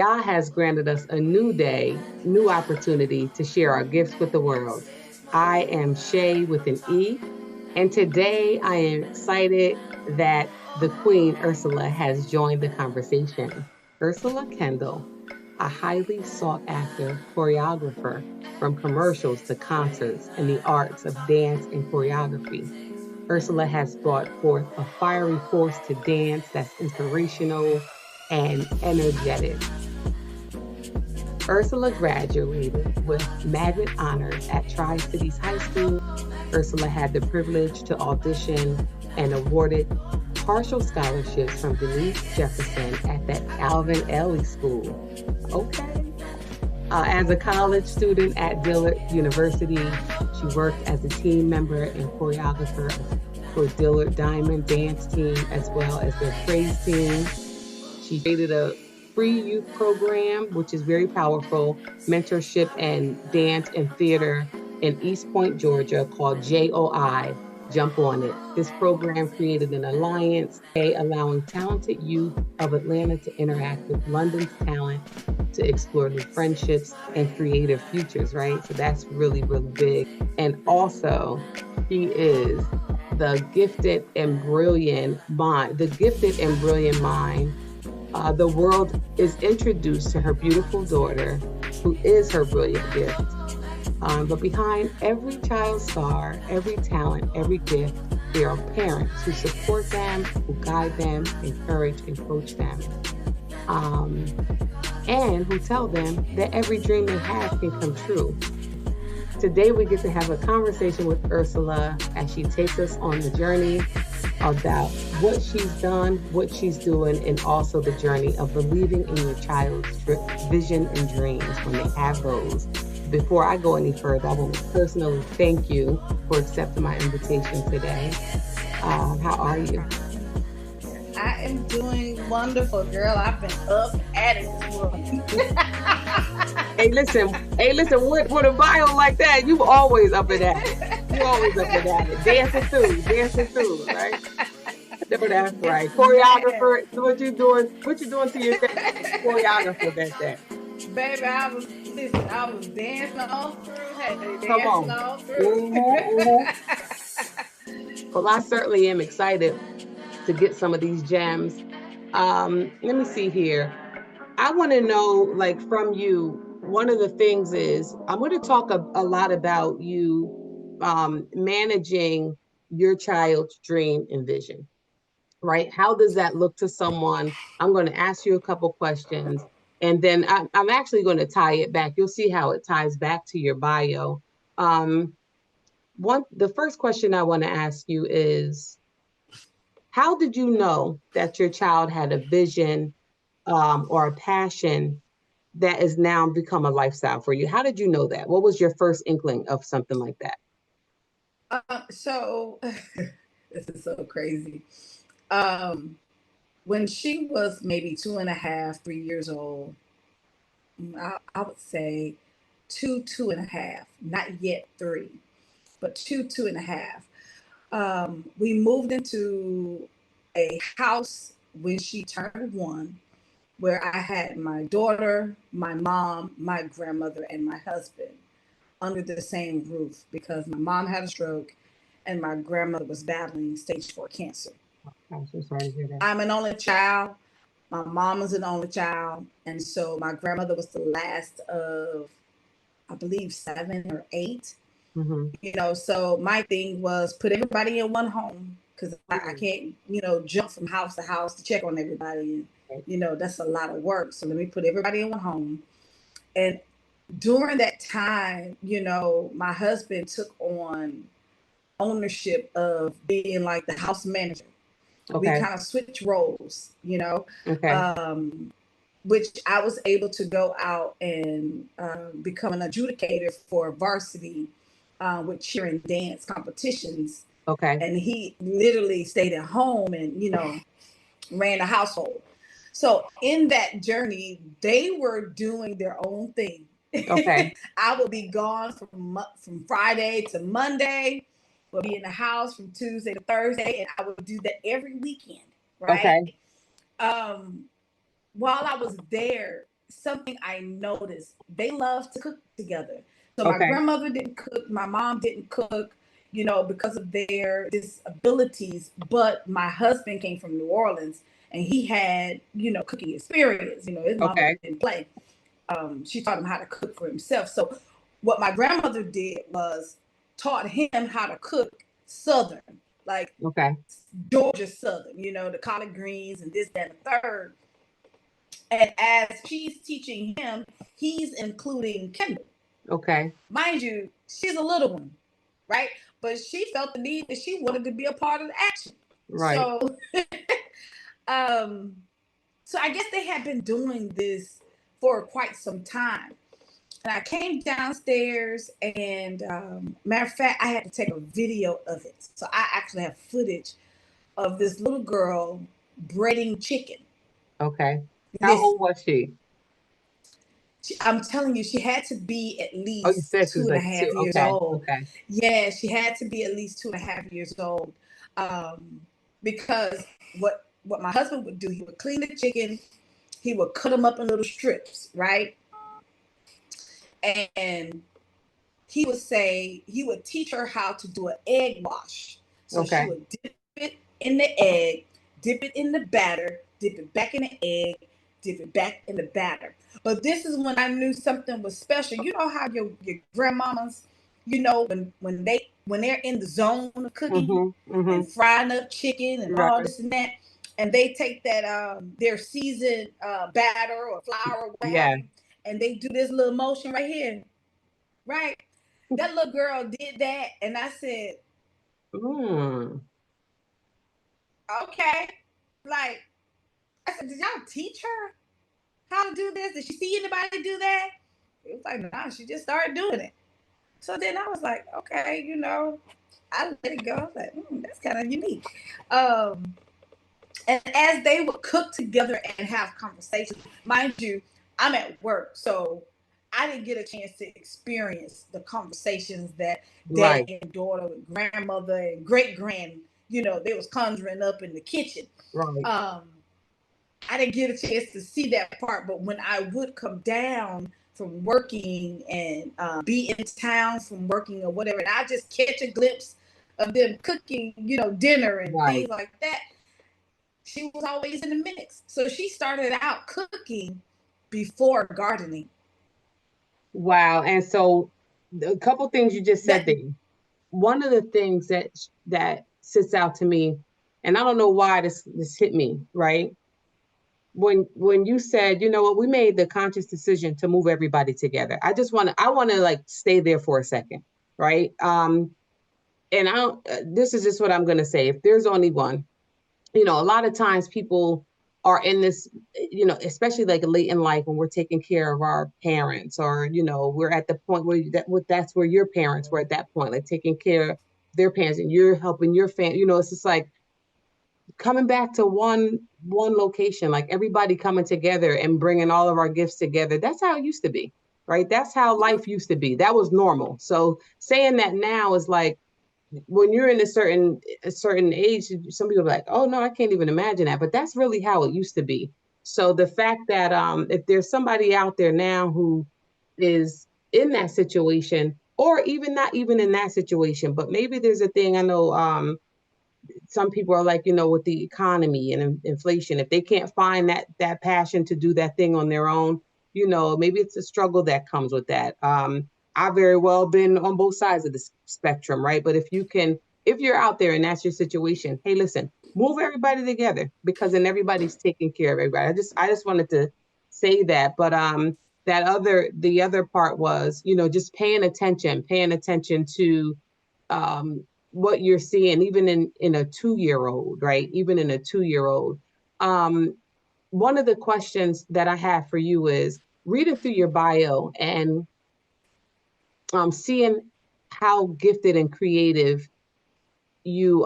God has granted us a new day, new opportunity to share our gifts with the world. I am ShaE with an E, and today I am excited that the Queen Ursula has joined the conversation. Ursula Kendall, a highly sought after choreographer from commercials to concerts in the arts of dance and choreography. Ursula has brought forth a fiery force to dance that's inspirational and energetic. Ursula graduated with magnet honors at Tri-Cities High School. Ursula had the privilege to audition and awarded partial scholarships from Denise Jefferson at the Alvin Ailey School. Okay. As a college student at Dillard University, she worked as a team member and choreographer for Dillard Diamond dance team as well as their praise team. She created a free youth program, which is very powerful, mentorship and dance and theater in East Point, Georgia, called JOI, Jump On It. This program created an alliance, allowing talented youth of Atlanta to interact with London's talent to explore new friendships and creative futures, right? So that's really, really big. And also, she is the gifted and brilliant mind, the world is introduced to her beautiful daughter, who is her brilliant gift. But behind every child star, every talent, every gift, there are parents who support them, who guide them, encourage and coach them, and who tell them that every dream they have can come true. Today, we get to have a conversation with Ursula as she takes us on the journey about what she's done, what she's doing, and also the journey of believing in your child's vision and dreams when they have those. Before I go any further, I want to personally thank you for accepting my invitation today. How are you? I am doing wonderful, girl. I've been up at it this morning. Hey, listen, with a bio like that, you always up and at it. You always up and at it. Dancing through, right? That's right. Choreographer, what you doing to your choreographer that day? Baby, I was dancing all through. Come on. All through. Well, I certainly am excited to get some of these gems. Let me see here. I want to know, like, from you, one of the things is I'm going to talk a lot about you managing your child's dream and vision, right? How does that look to someone? I'm going to ask you a couple questions, and then I'm actually going to tie it back. You'll see how it ties back to your bio. The first question I want to ask you is, how did you know that your child had a vision or a passion that has now become a lifestyle for you? How did you know that? What was your first inkling of something like that? So this is so crazy. When she was maybe 2.5, 3 years old, I would say 2.5, not yet 3, but 2.5. We moved into a house when she turned 1, where I had my daughter, my mom, my grandmother, and my husband under the same roof because my mom had a stroke and my grandmother was battling stage 4 cancer. I'm so sorry to hear that. I'm an only child. My mom was an only child. And so my grandmother was the last of, I believe, 7 or 8. Mm-hmm. So my thing was put everybody in one home because I can't, jump from house to house to check on everybody. And, that's a lot of work. So let me put everybody in one home. And during that time, my husband took on ownership of being like the house manager. Okay. We kind of switch roles, Okay. Which I was able to go out and become an adjudicator for varsity with cheer and dance competitions. Okay. And he literally stayed at home and, ran the household. So in that journey, they were doing their own thing. Okay. I would be gone from Friday to Monday. We'll be in the house from Tuesday to Thursday, and I would do that every weekend, right? Okay. While I was there, something I noticed. They love to cook together. So my Okay. grandmother didn't cook, my mom didn't cook, you know, because of their disabilities. But my husband came from New Orleans and he had, you know, cooking experience. You know, his mama Okay. didn't play. She taught him how to cook for himself. So what my grandmother did was taught him how to cook Southern, like Okay. Georgia Southern, you know, the collard greens and this, that, and the third. And as she's teaching him, he's including Kendall. Okay. Mind you, she's a little one, right? But she felt the need that she wanted to be a part of the action. Right. So, um, so I guess they had been doing this for quite some time. And I came downstairs, and matter of fact, I had to take a video of it. So I actually have footage of this little girl breading chicken. Okay. How old was she? I'm telling you, she had to be at Oh, you least said she two was and a like half two. years Okay. old. Okay. Yeah, she had to be at least 2.5 years old. Because what my husband would do, he would clean the chicken, he would cut them up in little strips, right? And he would teach her how to do an egg wash. So she Okay. would dip it in the egg, dip it in the batter, dip it back in the egg, dip it back in the batter. But this is when I knew something was special. You know how your grandmamas, you know, when they're in the zone of cooking Mm-hmm. Mm-hmm. and frying up chicken and all Right. this and that, and they take that their seasoned batter or flour or what have Yeah. you, and they do this little motion right here, right? That little girl did that, and I said, Mm. okay. Like, I said, did y'all teach her how to do this? Did she see anybody do that? It was like, nah, she just started doing it. So then I was like, okay, you know, I let it go. I was like, that's kind of unique. And as they would cook together and have conversations, mind you, I'm at work, so I didn't get a chance to experience the conversations that Right. daddy and daughter and grandmother and great grand, you know, they was conjuring up in the kitchen. Right. I didn't get a chance to see that part, but when I would come down from working and be in town from working or whatever, and I just catch a glimpse of them cooking, you know, dinner and Right. things like that, she was always in the mix. So she started out cooking before gardening. Wow. And so a couple things you just said That there. One of the things that sits out to me, and I don't know why this hit me, right? When you said, you know what, we made the conscious decision to move everybody together. I want to like stay there for a second, right? And I don't, this is just what I'm going to say. If there's only one, you know, a lot of times people are in this, you know, especially like late in life when we're taking care of our parents, or, you know, we're at the point where that's where your parents were at that point, like taking care of their parents, and you're helping your family. You know, it's just like coming back to one location, like everybody coming together and bringing all of our gifts together. That's how it used to be, right? That's how life used to be. That was normal. So saying that now is like, when you're in a certain age, some people are like, oh no, I can't even imagine that. But that's really how it used to be. So the fact that if there's somebody out there now who is in that situation, or even not even in that situation, but maybe there's a thing, I know some people are like, you know, with the economy and inflation, if they can't find that passion to do that thing on their own, you know, maybe it's a struggle that comes with that. I've very well been on both sides of the spectrum, right? But if you're out there and that's your situation, hey, listen, move everybody together, because then everybody's taking care of everybody. I just wanted to say that. But the other part was, you know, just paying attention to what you're seeing, even in a 2-year-old, right? Even in a 2-year-old. One of the questions that I have for you is reading through your bio and seeing how gifted and creative you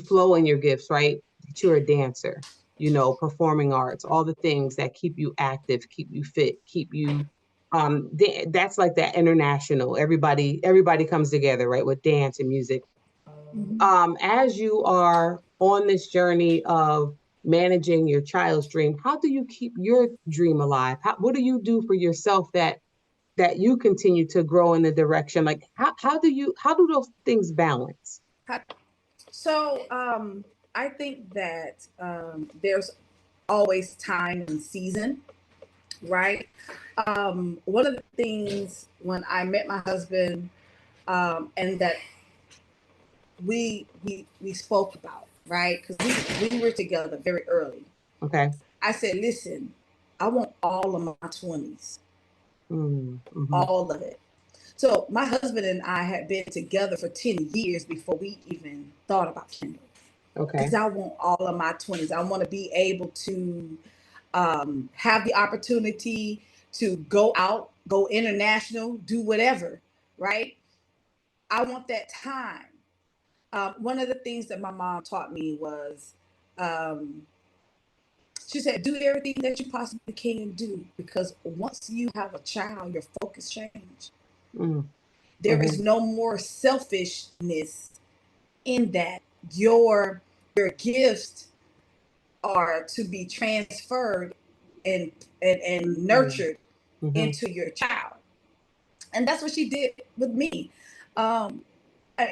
flow in your gifts, right? That you're a dancer, you know, performing arts, all the things that keep you active, keep you fit, keep you that's like that international. Everybody comes together, right, with dance and music. mm-hmm. As you are on this journey of managing your child's dream, how do you keep your dream alive? What do you do for yourself that you continue to grow in the direction? Like how do those things balance? So I think that there's always time and season, right? One of the things when I met my husband, and that we spoke about, right? Because we were together very early. Okay. I said, listen, I want all of my 20s, Mm-hmm. all of it. So my husband and I had been together for 10 years before we even thought about Kendall. Okay. Because I want all of my 20s. I want to be able to have the opportunity to go out, go international, do whatever, right? I want that time. One of the things that my mom taught me was, she said, do everything that you possibly can do, because once you have a child, your focus changes. Mm-hmm. There is no more selfishness in that. Your gifts are to be transferred and nurtured into your child. And that's what she did with me. And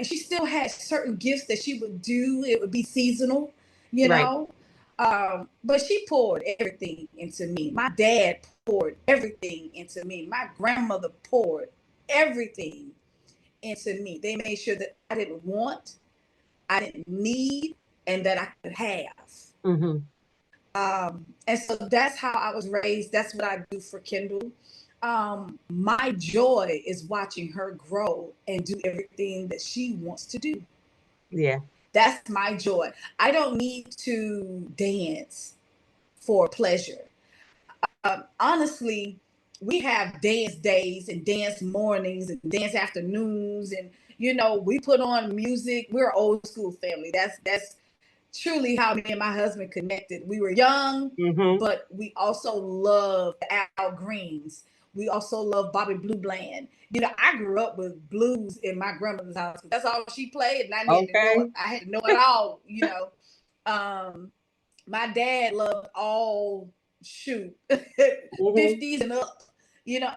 she still had certain gifts that she would do. It would be seasonal, you know. But she poured everything into me. My dad poured everything into me. My grandmother poured everything into me. They made sure that I didn't want, I didn't need, and that I could have. And so that's how I was raised. That's what I do for Kendall. My joy is watching her grow and do everything that she wants to do. Yeah. That's my joy. I don't need to dance for pleasure. Honestly, we have dance days and dance mornings and dance afternoons, and we put on music. We're an old school family. That's truly how me and my husband connected. We were young, but we also loved Al Greens. We also love Bobby Blue Bland. I grew up with blues in my grandmother's house. That's all she played, and I had to know it. I had to know it all. My dad loved all 50s and up.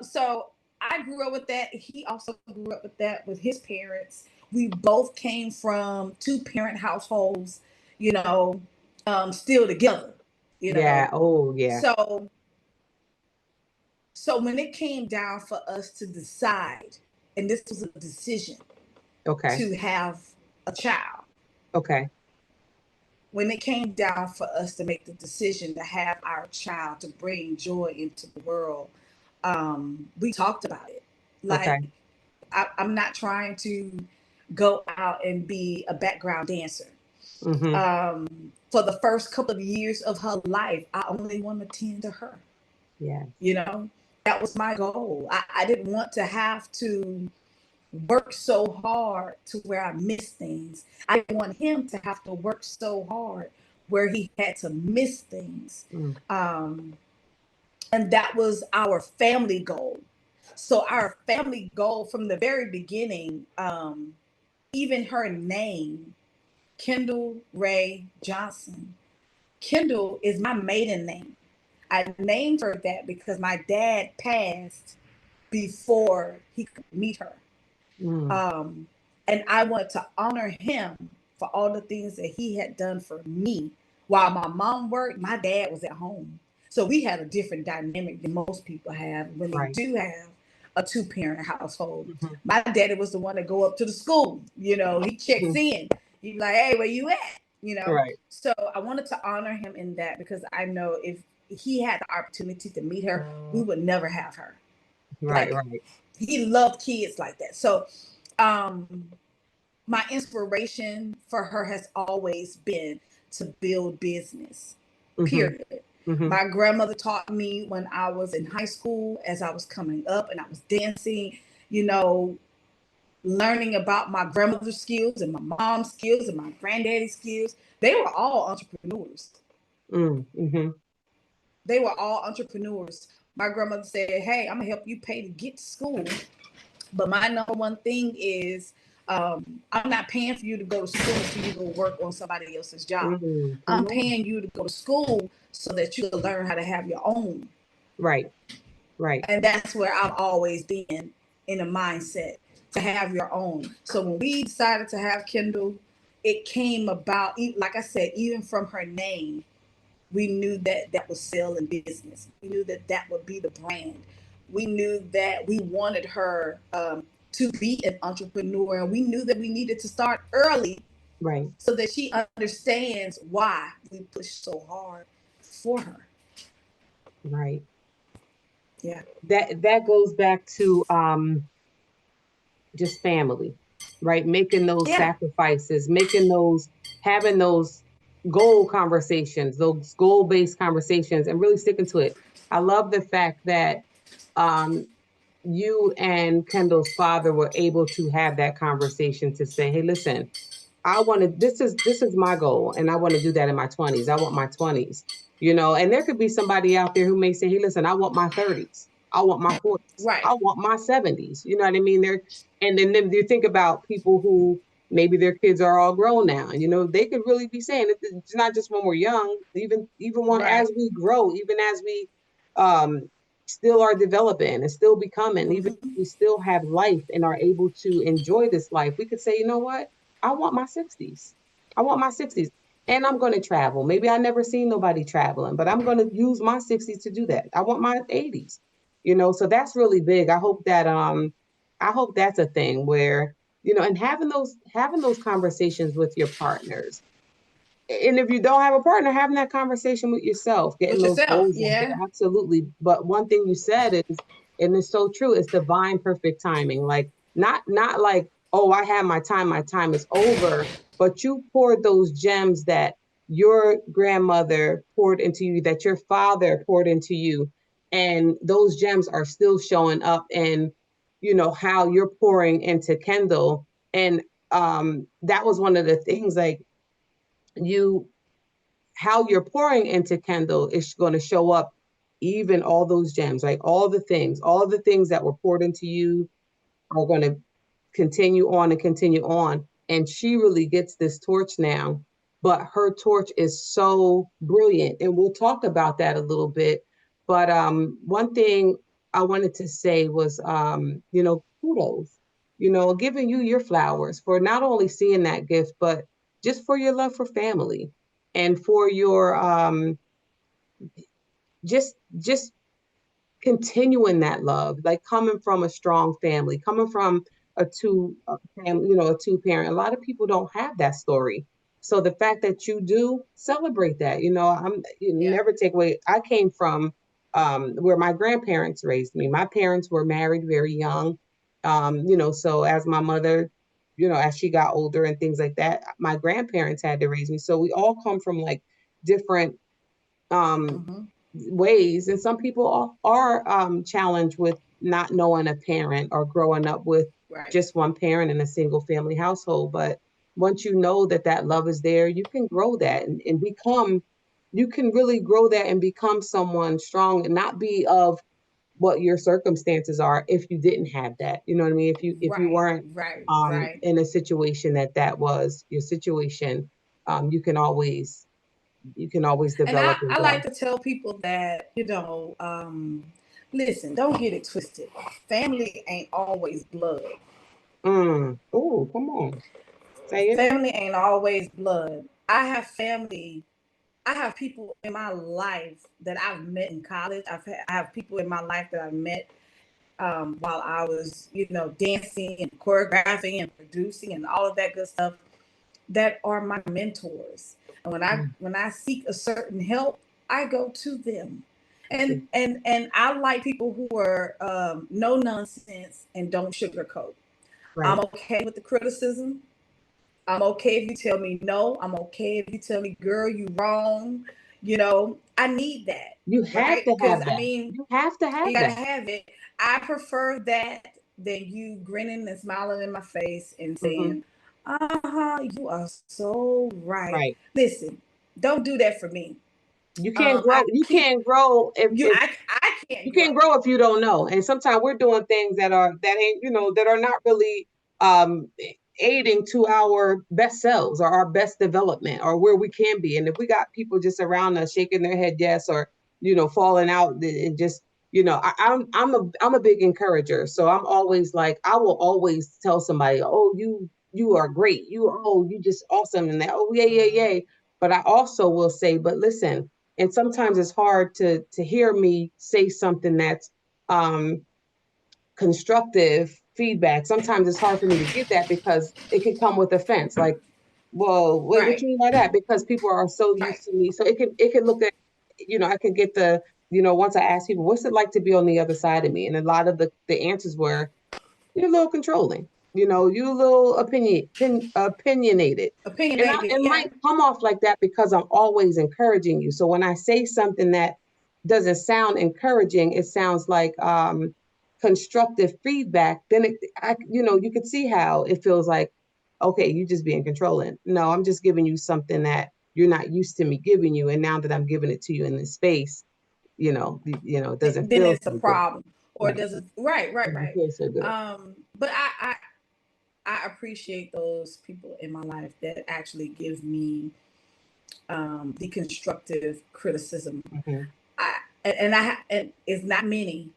So I grew up with that. He also grew up with that with his parents. We both came from 2-parent households. Still together. Yeah. Oh, yeah. So when it came down for us to decide, and this was a decision, to have a child. When it came down for us to make the decision to have our child, to bring joy into the world, we talked about it. Like, I'm not trying to go out and be a background dancer. For the first couple of years of her life, I only want to tend to her. Yeah. That was my goal. I didn't want to have to work so hard to where I missed things. I didn't want him to have to work so hard where he had to miss things. And that was our family goal. So our family goal from the very beginning, even her name, Kendall Rae Johnson. Kendall is my maiden name. I named her that because my dad passed before he could meet her. And I wanted to honor him for all the things that he had done for me. While my mom worked, my dad was at home. So we had a different dynamic than most people have when they do have a 2-parent household. My daddy was the one to go up to the school. He checks in. He'd be like, hey, where you at? So I wanted to honor him in that, because I know if he had the opportunity to meet her, we would never have her. Right. He loved kids like that. So my inspiration for her has always been to build business, period. My grandmother taught me when I was in high school, as I was coming up and I was dancing, learning about my grandmother's skills and my mom's skills and my granddaddy's skills. They were all entrepreneurs. They were all entrepreneurs. My grandmother said, hey, I'm going to help you pay to get to school. But my number one thing is I'm not paying for you to go to school so you go work on somebody else's job. I'm paying you to go to school so that you can learn how to have your own. Right. Right. And that's where I've always been in a mindset to have your own. So when we decided to have Kendall, it came about, like I said, even from her name, we knew that that was selling business. We knew that that would be the brand. We knew that we wanted her to be an entrepreneur, and we knew that we needed to start early, right, so that she understands why we push so hard for her. Right. Yeah. That goes back to just family, right? Making those sacrifices, having those goal conversations, those goal-based conversations, and really sticking to it. I love the fact that you and Kendall's father were able to have that conversation to say, hey, listen, this is my goal, and I want to do that in my 20s. I want my 20s, and there could be somebody out there who may say, hey, listen, I want my 30s. I want my 40s. Right. I want my 70s. You know what I mean? And then you think about people who maybe their kids are all grown now, and they could really be saying it's not just when we're young, even when as we grow, even as we still are developing and still becoming, even if we still have life and are able to enjoy this life, we could say, you know what? I want my 60s. I want my 60s. And I'm going to travel. Maybe I never seen nobody traveling, but I'm going to use my 60s to do that. I want my 80s. So that's really big. I hope that's a thing where, and having those conversations with your partners. And if you don't have a partner, having that conversation with yourself, getting those goals out there. Absolutely. But one thing you said is, and it's so true, it's divine perfect timing. Like not like, oh, I have my time is over. But you poured those gems that your grandmother poured into you, that your father poured into you. And those gems are still showing up in, how you're pouring into Kendall. And that was one of the things, like, how you're pouring into Kendall is going to show up, even all those gems, like all the things that were poured into you are going to continue on and continue on. And she really gets this torch now, but her torch is so brilliant. And we'll talk about that a little bit. But one thing I wanted to say was, kudos, giving you your flowers for not only seeing that gift, but just for your love for family and for your just continuing that love, like coming from a strong family, coming from a two parent. A lot of people don't have that story. So the fact that you do, celebrate that. Never take away. I came from where my grandparents raised me. My parents were married very young. So as my mother, as she got older and things like that, my grandparents had to raise me. So we all come from like different ways, and some people are challenged with not knowing a parent or growing up with just one parent in a single family household. But once you know that love is there, you can grow that and become, you can really grow that and become someone strong, and not be of what your circumstances are if you didn't have that. You know what I mean? If you weren't in a situation that was your situation, you can always develop. And I like to tell people that, listen, don't get it twisted. Family ain't always blood. Oh, come on. Say it. Family ain't always blood. I have people in my life that I've met in college. I have people in my life that I've met while I was, dancing and choreographing and producing and all of that good stuff, that are my mentors. And when I seek a certain help, I go to them. And I like people who are no nonsense and don't sugarcoat. I'm okay with the criticism. I'm okay if you tell me no. I'm okay if you tell me, girl, you wrong. I need that. You have to have that. I mean, you have to have you gotta that. have it. I prefer that than you grinning and smiling in my face and saying, you are so right. Listen, don't do that for me. You can't grow. You can't grow if I can't. You can't grow if you don't know. And sometimes we're doing things that ain't, that are not really aiding to our best selves or our best development or where we can be. And if we got people just around us shaking their head yes, or falling out and just I'm a big encourager. So I'm always like, I will always tell somebody, oh, you are great, you just awesome, and that, oh yeah. But I also will say, but listen, and sometimes it's hard to hear me say something that's constructive feedback. Sometimes it's hard for me to get that because it can come with offense. Like, whoa, what you mean by that? Because people are so used to me. So it can look at, I could get the, once I ask people, what's it like to be on the other side of me? And a lot of the answers were, you're a little controlling. You're a little opinionated. And it might come off like that because I'm always encouraging you. So when I say something that doesn't sound encouraging, it sounds like constructive feedback, then you could see how it feels like, okay, you just being controlling. No, I'm just giving you something that you're not used to me giving you. And now that I'm giving it to you in this space, it doesn't then feel it's a problem. Good. Or right. does it right. It feels so good. But I appreciate those people in my life that actually give me the constructive criticism. Mm-hmm. And it's not many.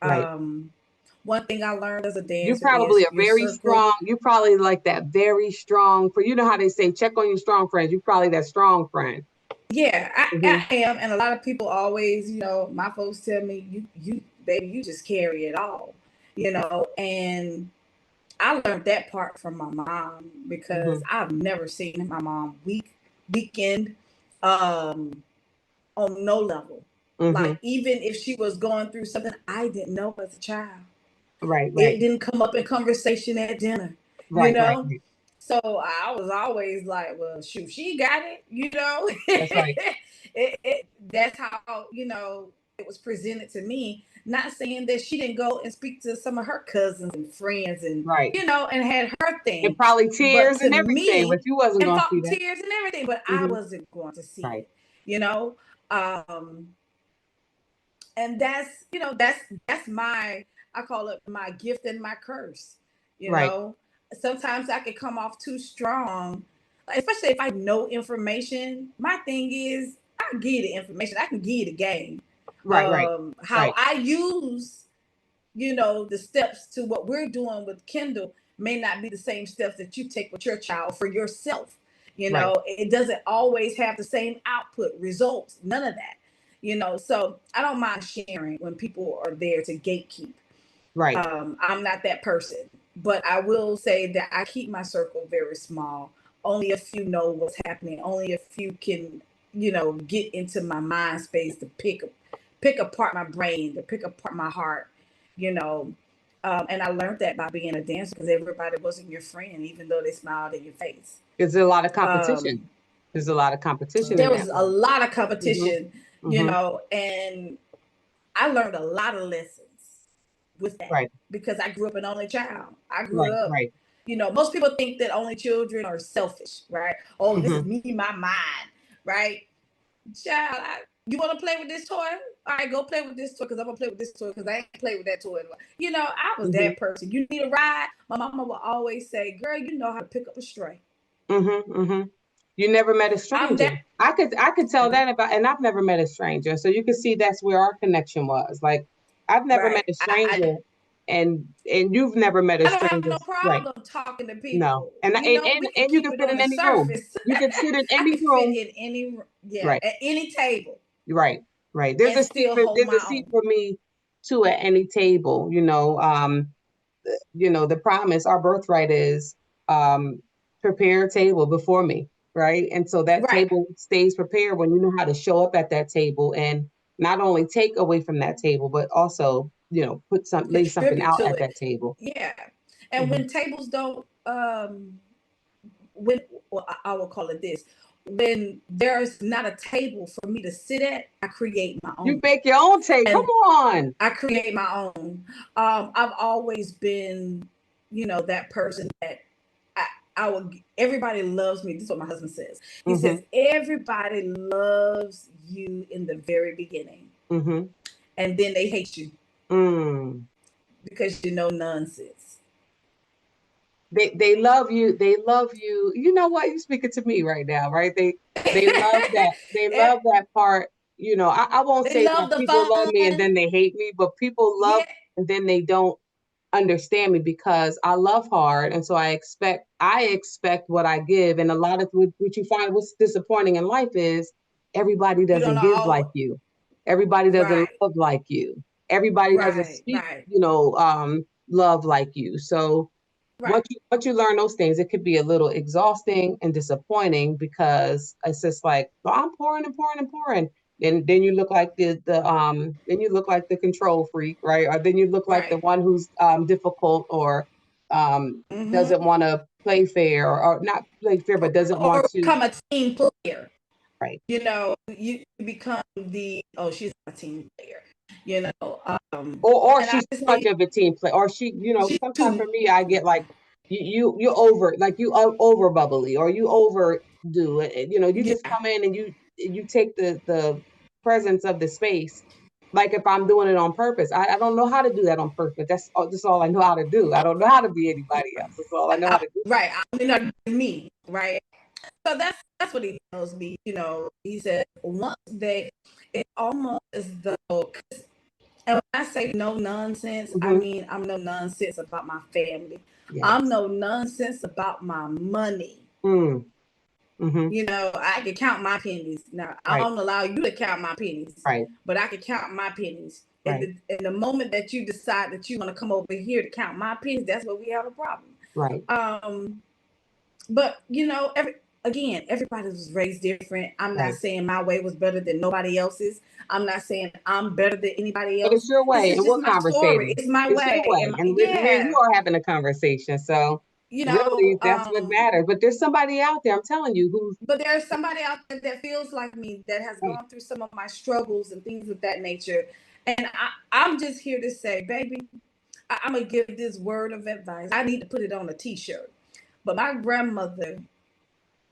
Right. One thing I learned as a dancer, you probably are very strong. You probably like that very strong. For how they say, check on your strong friends. You probably that strong friend. Yeah, I am, and a lot of people always, my folks tell me, you baby, you just carry it all, and I learned that part from my mom because I've never seen my mom weekend on no level. Like, even if she was going through something I didn't know as a child. Right. It didn't come up in conversation at dinner. Right. So I was always like, well, shoot, she got it, That's right. That's how, it was presented to me. Not saying that she didn't go and speak to some of her cousins and friends and, and had her thing. And probably tears and everything, but you wasn't going to see that. Tears and everything, but I wasn't going to see it, and that's my, I call it my gift and my curse. Sometimes I could come off too strong, especially if I know information. My thing is, I give you the information. I can give you the game. How I use, the steps to what we're doing with Kendall may not be the same steps that you take with your child for yourself. It doesn't always have the same output results. None of that. So I don't mind sharing when people are there to gatekeep. Right. I'm not that person, but I will say that I keep my circle very small. Only a few know what's happening. Only a few can, get into my mind space to pick apart my brain, to pick apart my heart, and I learned that by being a dancer, because everybody wasn't your friend, even though they smiled in your face. There's a lot of competition. There's a lot of competition. There was a lot of competition, and I learned a lot of lessons with that, because I grew up an only child. I grew up, most people think that only children are selfish, right? Oh, this is me, my mind, right? Child, you want to play with this toy? All right, go play with this toy, because I'm going to play with this toy, because I ain't play with that toy. I was that person. You need a ride? My mama would always say, girl, you know how to pick up a stray. You never met a stranger. I could tell that about, and I've never met a stranger. So you can see that's where our connection was. Like, I've never met a stranger, and you've never met a stranger. I don't have no problem talking to people. No, and you can fit in any room. You can sit in any room. Fit in any at any table. Right. There's a seat for me too at any table. The promise, our birthright is prepare a table before me. Right. And so that table stays prepared when you know how to show up at that table, and not only take away from that table, but also, lay something out at that table. Yeah. And when tables don't, I will call it this. When there's not a table for me to sit at, I create my own. You make your own table. Come on. I create my own. I've always been, that person that everybody loves me. This is what my husband says. He says, everybody loves you in the very beginning. And then they hate you. Because you know nonsense. they love you. They love you. You know what? You're speaking to me right now, right? They love that. They love that part. You know, I won't They say that love the people love me and fun. then they hate me, but people love Yeah. me and then they don't understand me because I love hard, and so I expect what I give. And a lot of what you find what's disappointing in life is everybody You don't doesn't give like know. you. Everybody doesn't Right. love like you. Everybody doesn't Right. speak, Right. love like you. So Right. once you learn those things, it could be a little exhausting and disappointing because it's just like, well, I'm pouring and pouring and pouring. And then you look like then you look like the control freak, right? Or then you look like the Right. one who's difficult or Mm-hmm. doesn't want to play fair or not play fair, but doesn't want Or to. become a team player. Right. You know, you become she's not a team player. You know, Or and I she's too just much think of a team player, or she's sometimes too. for me, I get like you over like you over bubbly or you overdo it. You just Yeah. come in and you take the presence of the space. Like if I'm doing it on purpose, I don't know how to do that on purpose. That's all I know how to do. I don't know how to be anybody else. That's all I know how to do. Right. I mean, not me. Right. So that's what he tells me. You know, he said once it's almost as though. And when I say no nonsense, I Mm-hmm. mean I'm no nonsense about my family. I'm Yes. no nonsense about my money. Mm. Mm-hmm. You know, I can count my pennies. Now, I Right. don't allow you to count my pennies, Right. but I can count my pennies. And Right. the moment that you decide that you want to come over here to count my pennies, that's where we have a problem. Right. But you know, everybody was raised different. I'm not Right. saying my way was better than nobody else's. I'm not saying I'm better than anybody But else. it's your This way, is and just we're my story. conversating. It's my It's your way. way, and me and you Yeah, are having a conversation. So you know. really, that's what matters. But there's somebody out there, I'm telling you, who's But there's somebody out there that feels like me that has right. gone through some of my struggles and things of that nature. And I'm just here to say, baby, I'm gonna give this word of advice. I need to put it on a t-shirt. But my grandmother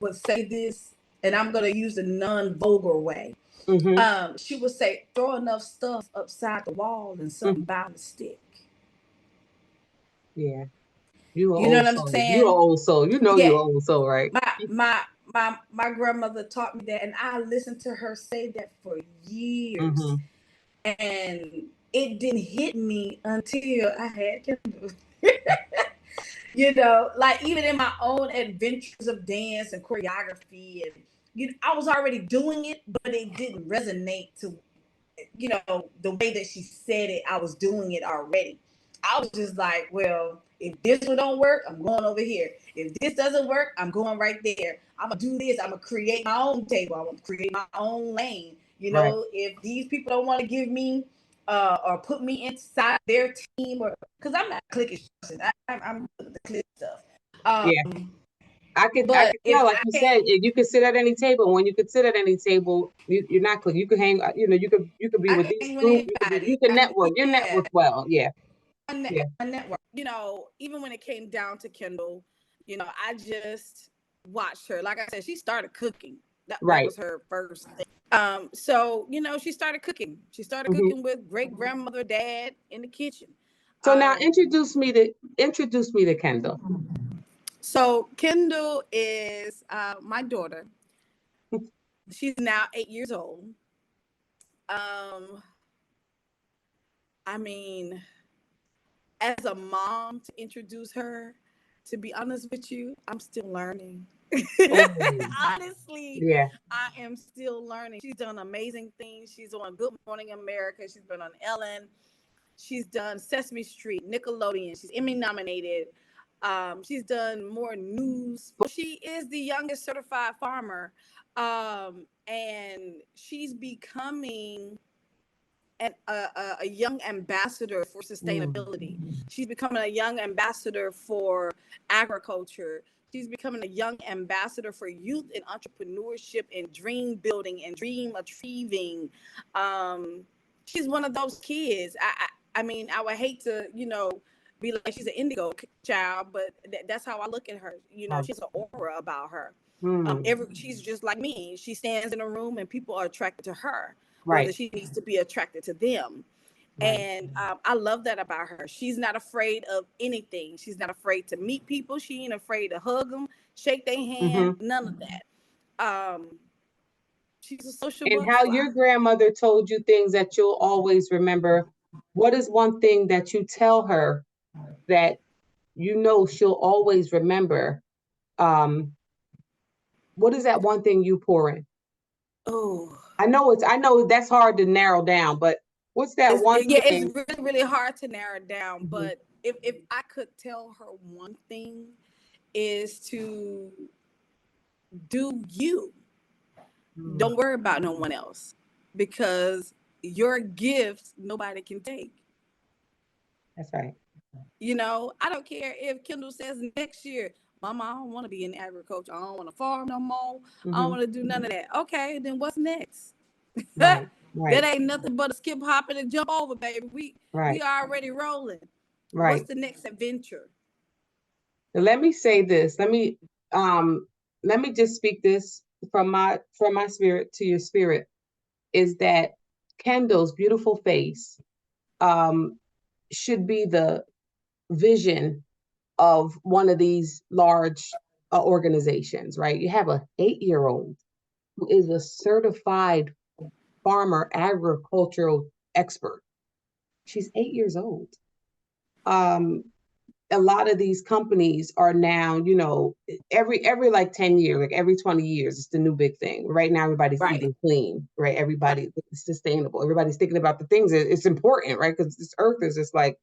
would say this, and I'm gonna use the non-vulgar way. Mm-hmm. She would say, throw enough stuff upside the wall and something Mm-hmm. bound to stick. Yeah, you are You know old what I'm soul. You are saying? old soul. You know Yeah. you're old soul, right? My my my grandmother taught me that, and I listened to her say that for years. Mm-hmm. And it didn't hit me until I had Kendall. You know, like even in my own adventures of dance and choreography, and I was already doing it, but it didn't resonate to the way that she said it. I was doing it already. I was just like, well, if this one don't work, I'm going over here. If this doesn't work, I'm going right there. I'm gonna do this. I'm gonna create my own table. I'm gonna create my own lane. You Right. know, if these people don't want to give me or put me inside their team, or because I'm not clickish person, I'm the click stuff. Yeah. I But could if tell, like I you can't, said, you could sit at any table. When you could sit at any table, you're not. You could hang. You could be I with can these hang with group. anybody. You can I can, network. You yeah. network well. Yeah. Yeah. A network. You know, even when it came down to Kendall, I just watched her. Like I said, she started cooking. That Right. was her first thing. So she started cooking. She started Mm-hmm. cooking with great grandmother, dad in the kitchen. So now Um, introduce me to Kendall. so Kendall is my daughter. She's now 8 years old. Um, I mean, as a mom, to introduce her, to be honest with you, I'm still learning. Oh, Honestly, yeah. I am still learning. She's done amazing things. She's on Good Morning America. She's been on Ellen. She's done Sesame Street, Nickelodeon. She's Emmy nominated. She's done more news. She is the youngest certified farmer, and she's becoming a young ambassador for Mm. sustainability. She's becoming a young ambassador for agriculture. She's becoming a young ambassador for youth and entrepreneurship and dream building and dream achieving. She's one of those kids. I mean, I would hate to, be like she's an indigo child, but that's how I look at her. Right. She's an aura about her. Mm. She's just like me. She stands in a room and people are attracted to her, whether Right. she needs to be attracted to them. And I love that about her. She's not afraid of anything. She's not afraid to meet people. She ain't afraid to hug them, shake their hand, none of that. She's a social And butterfly. how your grandmother told you things that you'll always remember. What is one thing that you tell her that you know she'll always remember? What is that one thing you pour in? Oh, I know that's hard to narrow down, but what's that one thing? It's really, really hard to narrow it down. But if I could tell her one thing, is to do you. Don't worry about no one else, because your gifts nobody can take. That's right. You know, I don't care if Kendall says next year, Mama, I don't want to be in agriculture. I don't want to farm no more. I don't want to do none of that. Okay, then what's next? Right. That ain't nothing but a skip, hop, and a jump over, baby. We already rolling. Right. What's the next adventure? Let me say this. Let me just speak this from my spirit to your spirit, is that Kendall's beautiful face should be the vision of one of these large organizations, right? You have a 8-year-old who is a certified farmer agricultural expert. She's 8 years old. A lot of these companies are now, you know, every like 10 years, like every 20 years, it's the new big thing. Right now, everybody's eating clean, right? Everybody's sustainable. Everybody's thinking about the things that it's important, right? Because this earth is just like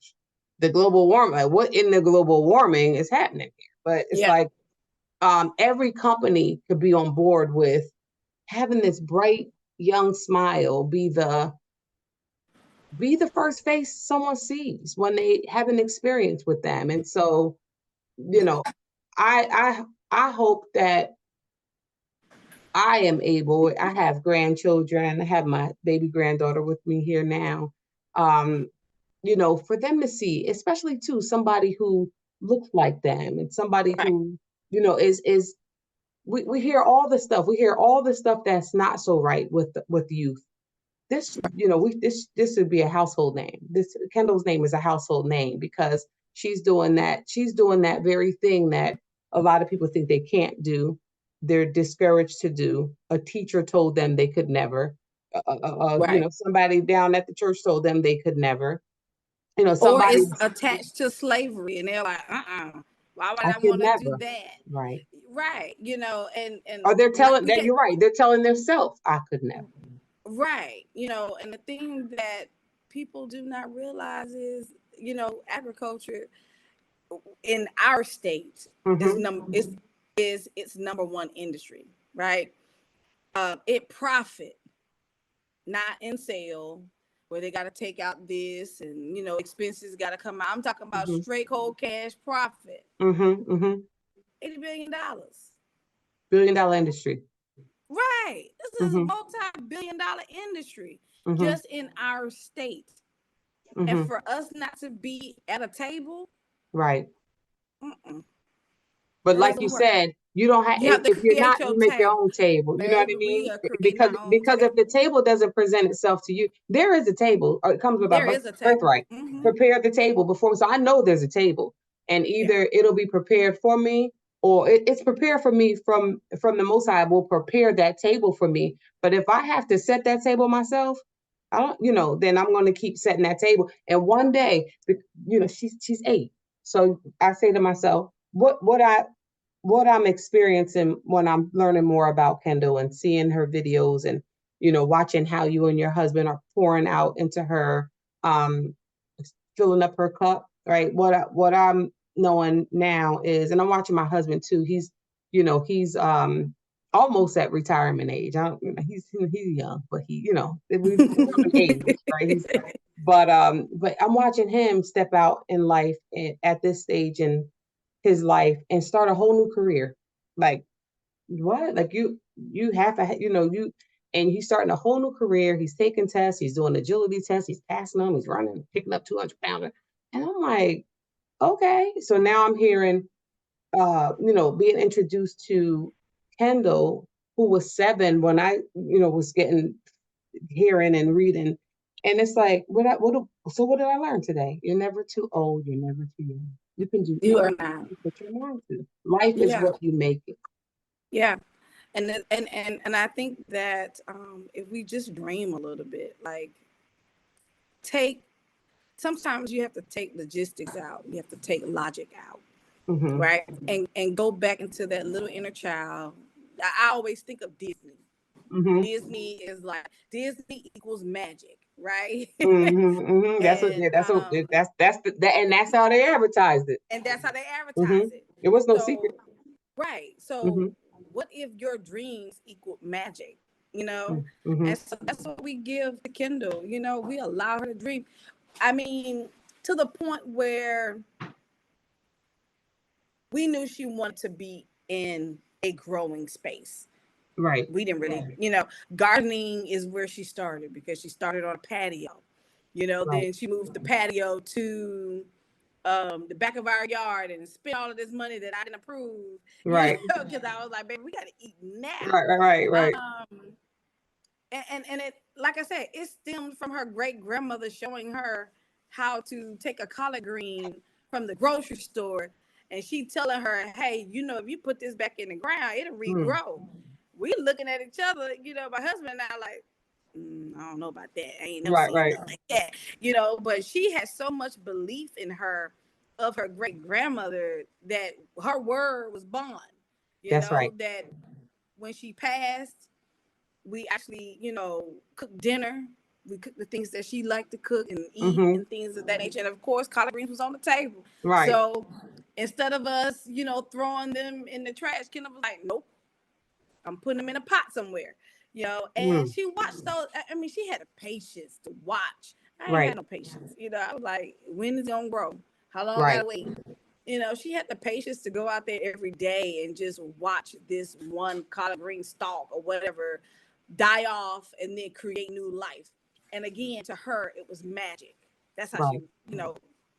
the global warming. Like, what in the global warming is happening here? But it's like every company could be on board with having this bright young smile be the first face someone sees when they have an experience with them. And so, you know, I hope that I am able, I have grandchildren, I have my baby granddaughter with me here now, you know, for them to see, especially too, somebody who looks like them and somebody who, you know, we hear all the stuff. We hear all the stuff that's not so right with youth. This, you know, this would be a household name. This Kendall's name is a household name because she's doing that very thing that a lot of people think they can't do. They're discouraged to do. A teacher told them they could never. You know, somebody down at the church told them they could never. You know, somebody, or it's attached to slavery, and they're like, why would I want to do that? Right. You know, and or they're telling that you're right. They're telling themselves, I could never. Right. You know, and the thing that people do not realize is, you know, agriculture in our state is its number one industry, right? It profit, not in sale, where they got to take out this and, you know, expenses got to come out. I'm talking about straight cold cash profit. $80 billion. $1 billion industry. Right. This is a multi-billion-dollar industry just in our state. And for us not to be at a table. Right. But like you said, you don't have, if you're not, you make your own table. You know what I mean? Because if the table doesn't present itself to you, there is a table, or it comes with a birthright. Prepare the table before. So I know there's a table, and either it'll be prepared for me, or it's prepared for me from the Most High will prepare that table for me. But if I have to set that table myself, I don't, you know, then I'm going to keep setting that table. And one day, you know, she's 8. So I say to myself, what I'm experiencing when I'm learning more about Kendall and seeing her videos and, you know, watching how you and your husband are pouring out into her, filling up her cup, right? What I'm knowing now is, and I'm watching my husband too. He's, you know, he's almost at retirement age. He's young, but he, you know, we've age, right? But I'm watching him step out in life at this stage in his life and start a whole new career. Like, what? Like you have to, you know, and he's starting a whole new career. He's taking tests. He's doing agility tests. He's passing them. He's running, picking up 200 pounds. And I'm like, okay. So now I'm hearing, you know, being introduced to Kendall, who was 7 when I, you know, was hearing and reading And it's like, so what did I learn today? You're never too old. You're never too young. You can do You are anything not. you put your mind to. Life is Yeah. what you make it. Yeah. And I think that if we just dream a little bit, like sometimes you have to take logistics out. You have to take logic out, Mm-hmm. right? And go back into that little inner child. I always think of Disney. Mm-hmm. Disney is like Disney equals magic, right? Mm-hmm. Mm-hmm. and That's how they advertised it. that's how they Mm-hmm. advertise it. It was no So secret. right. Mm-hmm. So what if your dreams equal magic? You know? Mm-hmm. And so that's what we give to Kendall. You know, we allow her to dream. I mean, to the point where we knew she wanted to be in a growing space. Right. We didn't really, you know, gardening is where she started because she started on a patio. You know, Right. then she moved the patio to the back of our yard and spent all of this money that I didn't approve, you Right. know, because I was like, baby, we got to eat now. Right. Right. Right. And it, like I said, it stemmed from her great grandmother showing her how to take a collard green from the grocery store, and she telling her, hey, you know, if you put this back in the ground, it'll Mm. regrow. We looking at each other, you know, my husband and I like, I don't know about that. I ain't never Right. seen Right. nothing like that, you know. But she had so much belief in her, of her great grandmother, that her word was bond. You That's know right. that when she passed, we actually, you know, cooked dinner. We cooked the things that she liked to cook and eat Mm-hmm. and things of that nature. And of course, collard greens was on the table. Right. So instead of us, you know, throwing them in the trash, Kendall was like, nope, I'm putting them in a pot somewhere, you know. And Mm. she watched those. I mean, she had the patience to watch. I ain't Right. had no patience, you know. I was like, when is it gonna grow? How long I Right. gotta wait? You know, she had the patience to go out there every day and just watch this one collard green stalk or whatever die off and then create new life. And again, to her, it was magic. That's how Right. she, you know,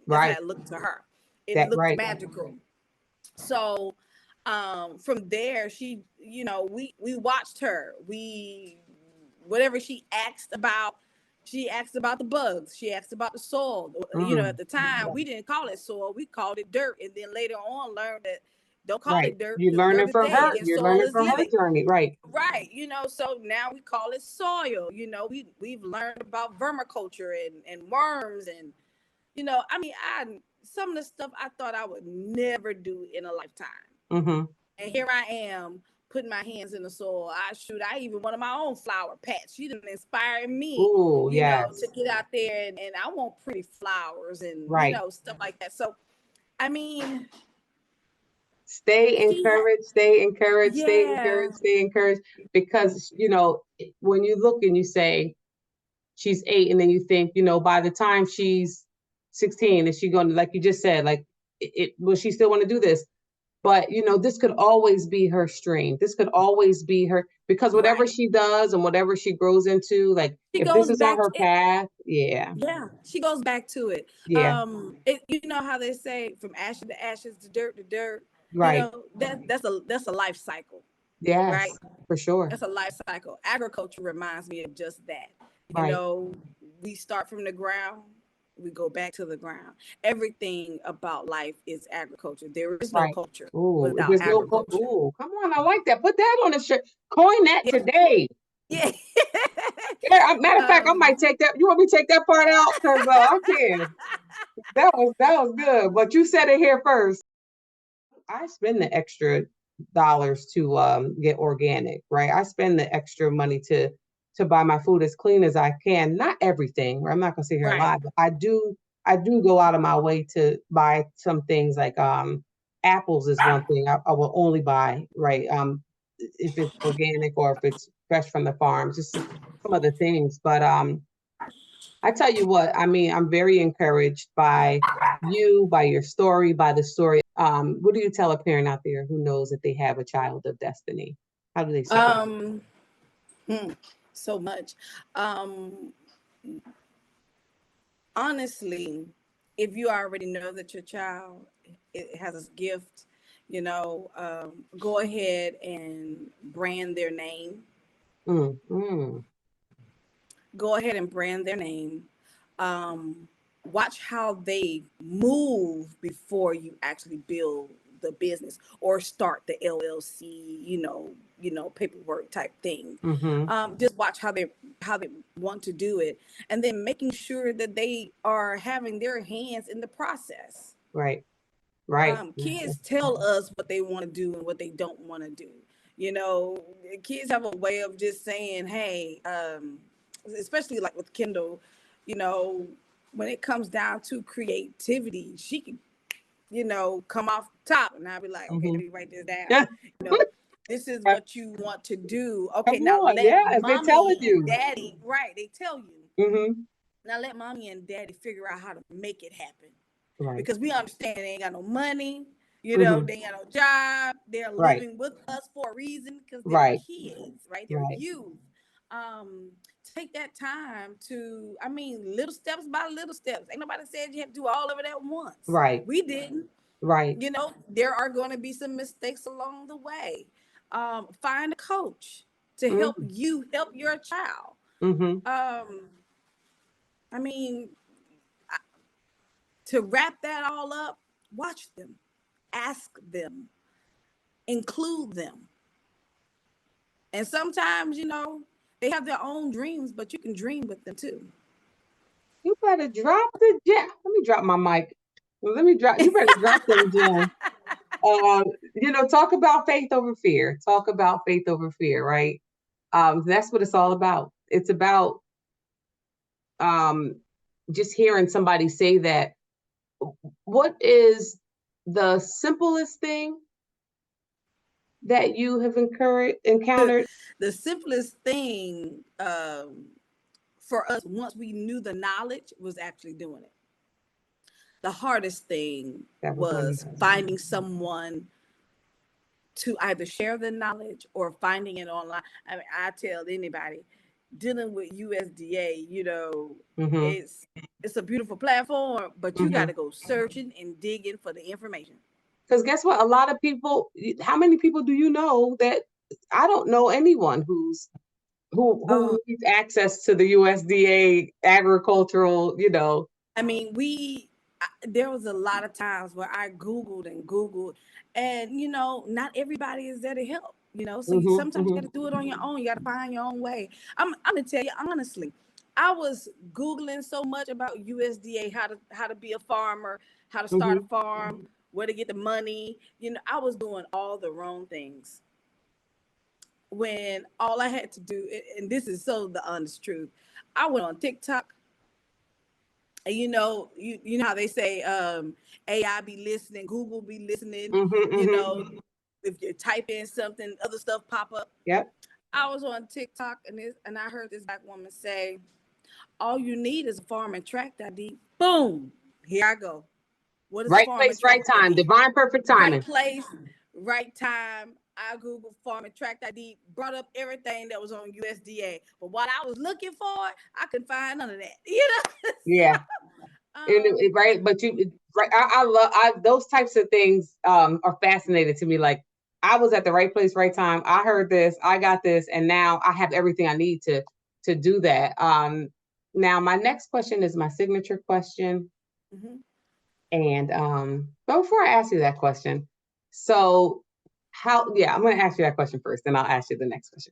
that's how Right. it looked to her. It That looked right. magical. So from there, she, you know, we watched her. We whatever she asked about the bugs. She asked about the soil. You know, at Mm. the time, we didn't call it soil. We called it dirt. And then later on learned that don't call Right. it dirt You're because dirt learning is from dead her. and You're soil learning is from her living. journey. Right. Right. You know, so now we call it soil. You know, we've learned about vermiculture and worms and, you know, I mean, some of the stuff I thought I would never do in a lifetime. Mm-hmm. And here I am putting my hands in the soil. I even wanted my own flower patch. She didn't inspire me, Ooh, you know, to yes. get out there and I want pretty flowers and, you Right. know, stuff like that. So, I mean, Stay she had, encouraged, stay encouraged, stay yeah, encouraged, stay encouraged. Because, when you look and you say she's 8, and then you think, by the time she's 16, is she going to, like you just said, like, will she still want to do this? But, this could always be her stream. This could always be her, because whatever right. she does and whatever she grows into, like, She if this goes is on back her to it. path, yeah, Yeah, she goes back to it. yeah, You know how they say from ashes to ashes to dirt. You right. know that's a life cycle, right? Yes, for sure. That's a life cycle. Agriculture reminds me of just that. You Right, know, we start from the ground, we go back to the ground. Everything about life is agriculture. There is no right. culture Ooh, without there's no, agriculture. ooh, come on, I like that. Put that on the shirt. Coin that Yeah, today. yeah. Yeah, matter of fact, I um, might take that. You want me to take that part out? Because I can. That was good. But you said it here first. I spend the extra dollars to get organic, right? I spend the extra money to buy my food as clean as I can. Not everything, right? I'm not gonna sit here and right. lie, but I do go out of my way to buy some things like apples is one thing I will only buy, right? If it's organic or if it's fresh from the farm, just some other things. But I tell you what, I mean, I'm very encouraged by you, by your story, by the story. What do you tell a parent out there who knows that they have a child of destiny? How do they support? Um, hmm, so much. Um, Honestly, if you already know that your child it has a gift, you know, go ahead and brand their name. Mm, mm, go ahead and brand their name. Watch how they move before you actually build the business or start the LLC, paperwork type thing. Just watch how they want to do it, and then making sure that they are having their hands in the process. Right. Kids tell us what they want to do and what they don't want to do. Kids have a way of just saying, hey, especially like with Kendall, when it comes down to creativity, she can, come off top, and I'll be like, okay, let me write this down. You know, this is what you want to do. Okay, Come now on, let yes, they're telling mommy and you. daddy, right? They tell you. Now let mommy and daddy figure out how to make it happen. Right. Because we understand they ain't got no money, they ain't got no job. They're living with us for a reason because they're kids, right? They're youth. Take that time to, little steps by little steps. Ain't nobody said you have to do all of it at once. Right. We didn't. Right. There are going to be some mistakes along the way. Find a coach to help you help your child. To wrap that all up, watch them, ask them, include them. And sometimes, they have their own dreams, but you can dream with them too. You better drop the gem. Let me drop my mic. You better drop them gems. Talk about faith over fear. Talk about faith over fear, right? That's what it's all about. It's about just hearing somebody say that. What is the simplest thing that you have encountered? The simplest thing for us, once we knew the knowledge, was actually doing it. The hardest thing was finding someone to either share the knowledge or finding it online. I tell anybody, dealing with USDA, it's a beautiful platform, but you got to go searching and digging for the information. Because guess what? A lot of people, how many people do you know that I don't know anyone who needs access to the USDA agricultural, there was a lot of times where I Googled, and not everybody is there to help, so sometimes you got to do it on your own. You got to find your own way. I'm gonna tell you honestly, I was Googling so much about USDA, how to be a farmer, how to start a farm, where to get the money. I was doing all the wrong things when all I had to do, and this is so the honest truth, I went on TikTok. And you know how they say AI be listening, Google be listening. If you type in something, other stuff pop up. Yep. I was on TikTok and I heard this black woman say, all you need is a farm and tract ID. Boom. Here I go. What is right place, right time, divine perfect timing. Right place, right time. I Googled farm and tract ID, brought up everything that was on USDA. But while I was looking for it, I couldn't find none of that. Yeah. Right. But I love those types of things are fascinating to me. Like, I was at the right place, right time. I heard this, I got this, and now I have everything I need to do that. Now my next question is my signature question. And but before I ask you that question, so I'm going to ask you that question first, then I'll ask you the next question,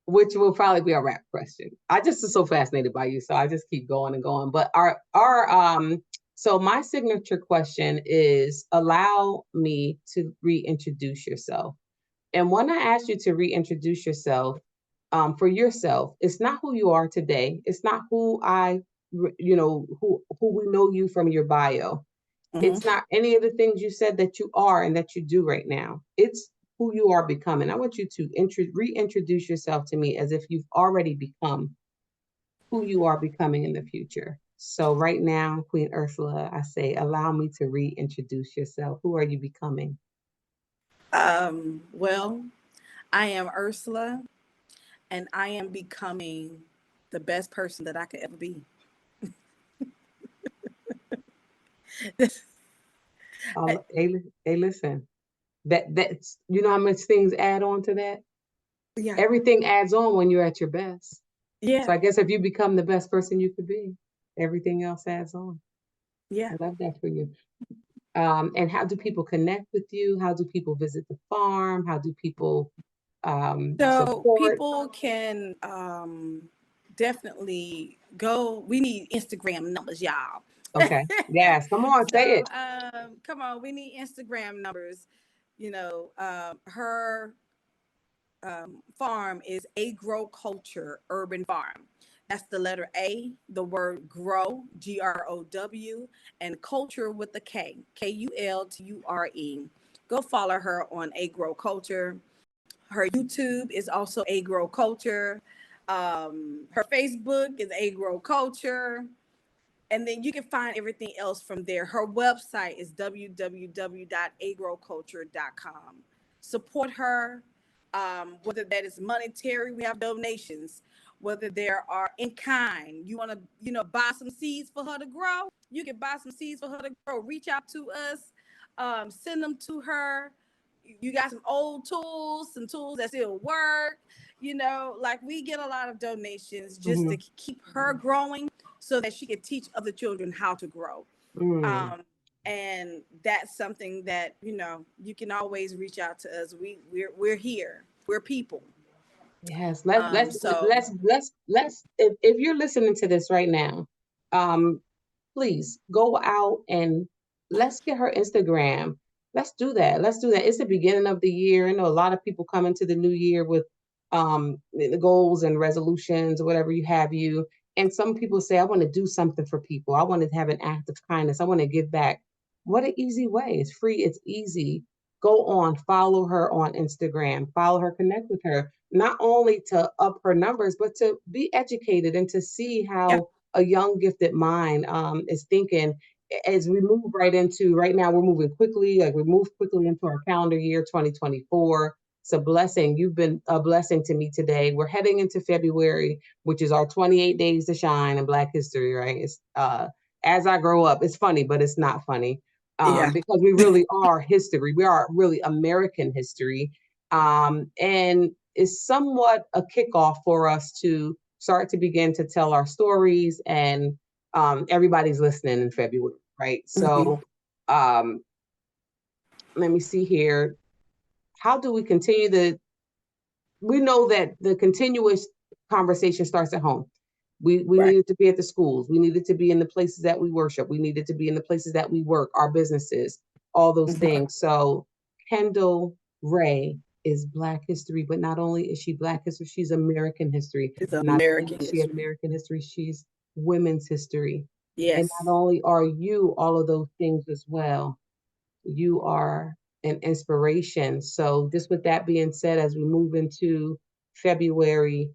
which will probably be a wrap question. I just am so fascinated by you, so I just keep going and going. But so my signature question is, allow me to reintroduce yourself. And when I ask you to reintroduce yourself, for yourself, it's not who you are today. It's not who who we know you from your bio. It's not any of the things you said that you are and that you do right now. It's who you are becoming. I want you to reintroduce yourself to me as if you've already become who you are becoming in the future. So right now, Queen Ursula, I say, allow me to reintroduce yourself. Who are you becoming? Well, I am Ursula, and I am becoming the best person that I could ever be. Hey, listen. That's how much things add on to that. Yeah. Everything adds on when you're at your best. Yeah. So I guess if you become the best person you could be, everything else adds on. Yeah. I love that for you. And how do people connect with you? How do people visit the farm? How do people So support? people can definitely go. We need Instagram numbers, y'all. Okay. Yes. Come on, say So it. come on, we need Instagram numbers. You know, her farm is Agro-Culture Urban Farm. That's the letter A, the word grow, GROW, and culture with the K, KULTURE. Go follow her on Agro-Culture. Her YouTube is also Agro-Culture. Her Facebook is Agro-Culture. And then you can find everything else from there. Her website is www.agroculture.com. Support her, whether that is monetary, we have donations, whether there are in kind, you want to, buy some seeds for her to grow, you can buy some seeds for her to grow. Reach out to us, send them to her. You got some old tools, some tools that still work. Like we get a lot of donations just to keep her growing so that she could teach other children how to grow. And that's something that, you can always reach out to us. We're here. We're people. Yes, So let's if you're listening to this right now, um, please go out and let's get her Instagram. Let's do that. Let's do that. It's the beginning of the year. I know a lot of people come into the new year with the goals and resolutions or whatever you have you. And some people say, I want to do something for people. I want to have an act of kindness. I want to give back. What an easy way. It's free, it's easy. Go on, follow her on Instagram, follow her, connect with her, not only to up her numbers, but to be educated and to see yeah, how a young, gifted mind is thinking. As we move right into, right now, we're moving quickly, like we move quickly into our calendar year 2024. It's a blessing. You've been a blessing to me today. We're heading into February, which is our 28 days to shine in Black history, right? It's as I grow up, it's funny, but it's not funny. yeah, Because we really are history. We are really American history. And it's somewhat a kickoff for us to start to begin to tell our stories, and everybody's listening in February, right? So let me see here. How do we continue we know that the continuous conversation starts at home. We right. needed to be at the schools. We needed to be in the places that we worship. We needed to be in the places that we work, our businesses, all those things. So Kendall Rae is Black history, but not only is she Black history, she's American history. It's Not only American is she history. American history, she's women's history. And not Yes. only are you all of those things as well, you are an inspiration. So just with that being said, as we move into February,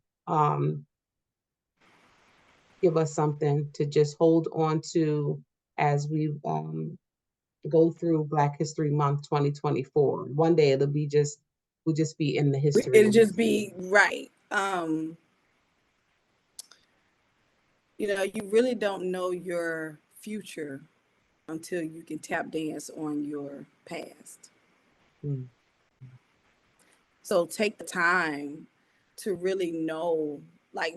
give us something to just hold on to as we go through Black History Month 2024. One day we'll just be in the history. It'll just be right. You really don't know your future until you can tap dance on your past. Mm. So take the time to really know, like,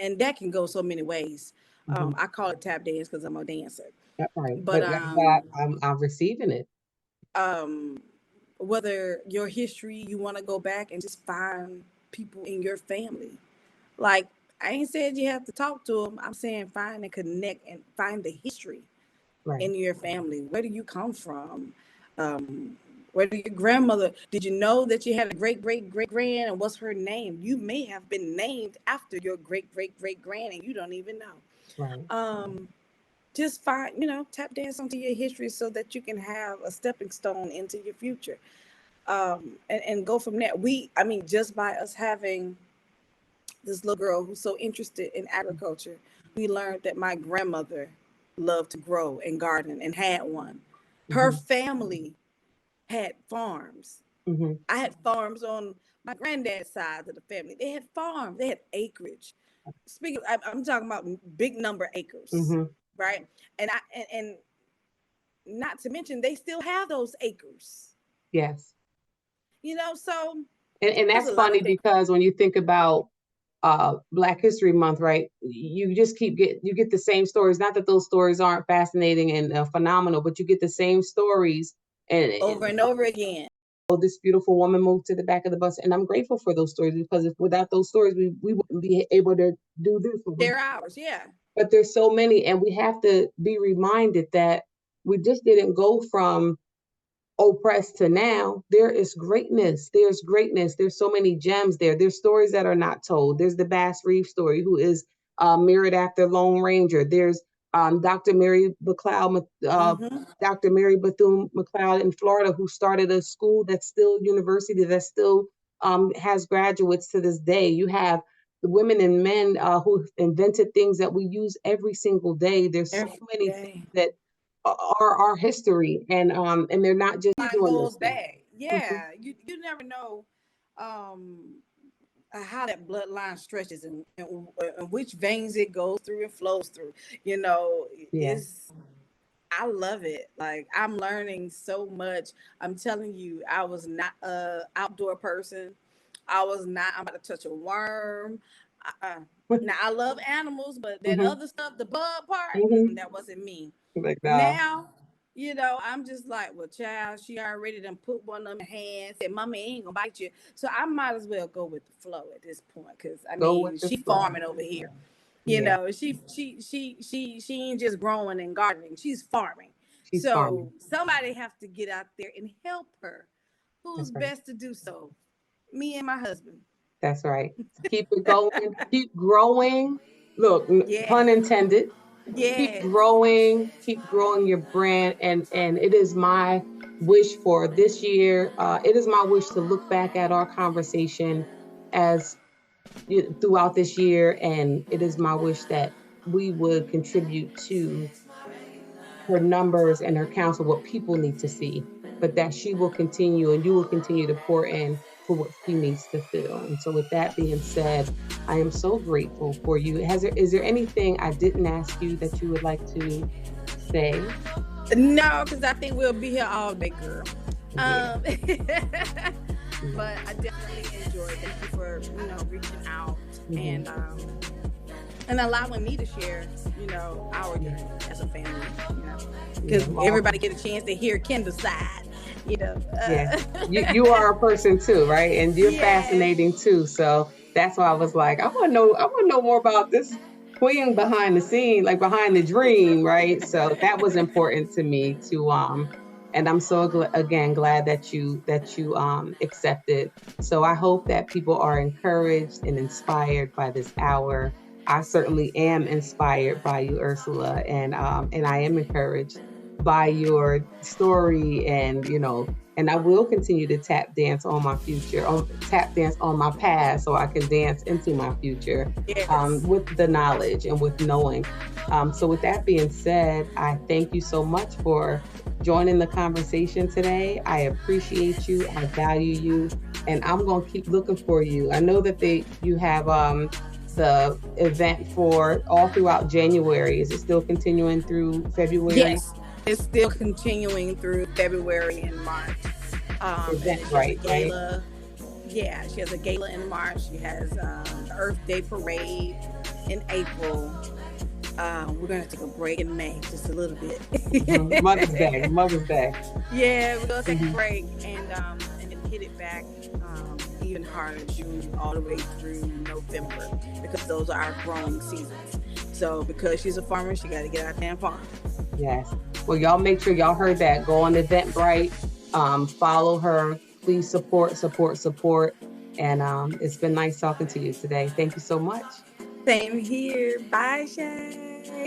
and that can go so many ways. I call it tap dance because I'm a dancer. That's right. But But that's why I'm receiving it. um, whether your history, you want to go back and just find people in your family. Like, I ain't said you have to talk to them. I'm saying find and connect and find the history Right. in your family. Where do you come from? Where did your grandmother? Did you know that you had a great great great grand? And what's her name? You may have been named after your great great great grand, and you don't even know. Right. Just find, tap dance onto your history so that you can have a stepping stone into your future, and go from there. Just by us having this little girl who's so interested in agriculture, we learned that my grandmother loved to grow and garden and had one. Her family had farms. Mm-hmm. I had farms on my granddad's side of the family. They had farms. They had acreage. Speaking, I'm talking about big number acres, Mm-hmm. right? And not to mention they still have those acres. Yes. So And there's that's a lot of funny things. because when you think about Black History Month, right? You just you get the same stories. Not that those stories aren't fascinating and phenomenal, but you get the same stories and over and over again. Oh, this beautiful woman moved to the back of the bus, and I'm grateful for those stories, because without those stories, we wouldn't be able to do this. They're ours, yeah. But there's so many, and we have to be reminded that we just didn't go from oppressed to now. There is greatness. There's greatness. There's so many gems there. There's stories that are not told. There's the Bass Reeves story, who is mirrored after Lone Ranger. There's Dr. Mary McLeod, Dr. Mary Bethune McLeod in Florida, who started a school that's still university, that still has graduates to this day. You have the women and men who invented things that we use every single day. There's so many things that are our history, and they're not just goes back. Yeah, you never know how that bloodline stretches and which veins it goes through and flows through. You know, I love it. Like, I'm learning so much. I'm telling you, I was not a outdoor person. I'm about to touch a worm. Now I love animals, but that other stuff, the bug part, that wasn't me. Like now, you know, I'm just like, well, child, she already done put one of my hands, said, "Mommy ain't gonna bite you," so I might as well go with the flow at this point, because I mean, she farming over here. You know, she ain't just growing and gardening; she's farming. So somebody have to get out there and help her. Who's best to do so? Me and my husband. That's right. Keep it going. Keep growing. Look, pun intended. Keep growing your brand, and it is my wish for this year. It is my wish to look back at our conversation as throughout this year, and it is my wish that we would contribute to her numbers and her counsel, what people need to see, but that she will continue, and you will continue to pour in for what she needs to feel. And so with that being said, I am so grateful for you. Is there anything I didn't ask you that you would like to say? No, because I think we'll be here all day, girl. But I definitely enjoyed it. Thank you for, reaching out and allowing me to share, our journey as a family, because everybody get a chance to hear Kendall's side. You are a person too, right? And you're fascinating too. So that's why I was like, I want to know more about this queen behind the scene, like behind the dream, right? So that was important to me to and I'm so glad that you accepted. So I hope that people are encouraged and inspired by this hour. I certainly am inspired by you, Ursula, and I am encouraged by your story, and and I will continue to tap dance on my future, tap dance on my past, so I can dance into my future with the knowledge and with knowing. So with that being said, I thank you so much for joining the conversation today. I appreciate you. I value you, and I'm going to keep looking for you. I know that you have the event for all throughout January. Is it still continuing through February? Yes. It's still continuing through February and March. That's right. Gala. Yeah, she has a gala in March. She has the Earth Day Parade in April. We're going to take a break in May, just a little bit. Mother's Day. Yeah, we're going to take a break and then hit it back even harder June all the way through November, because those are our growing seasons. So because she's a farmer, she got to get out there and farm. Yes. Well, y'all make sure y'all heard that. Go on Eventbrite. Follow her. Please support. And it's been nice talking to you today. Thank you so much. Same here. Bye, ShaE.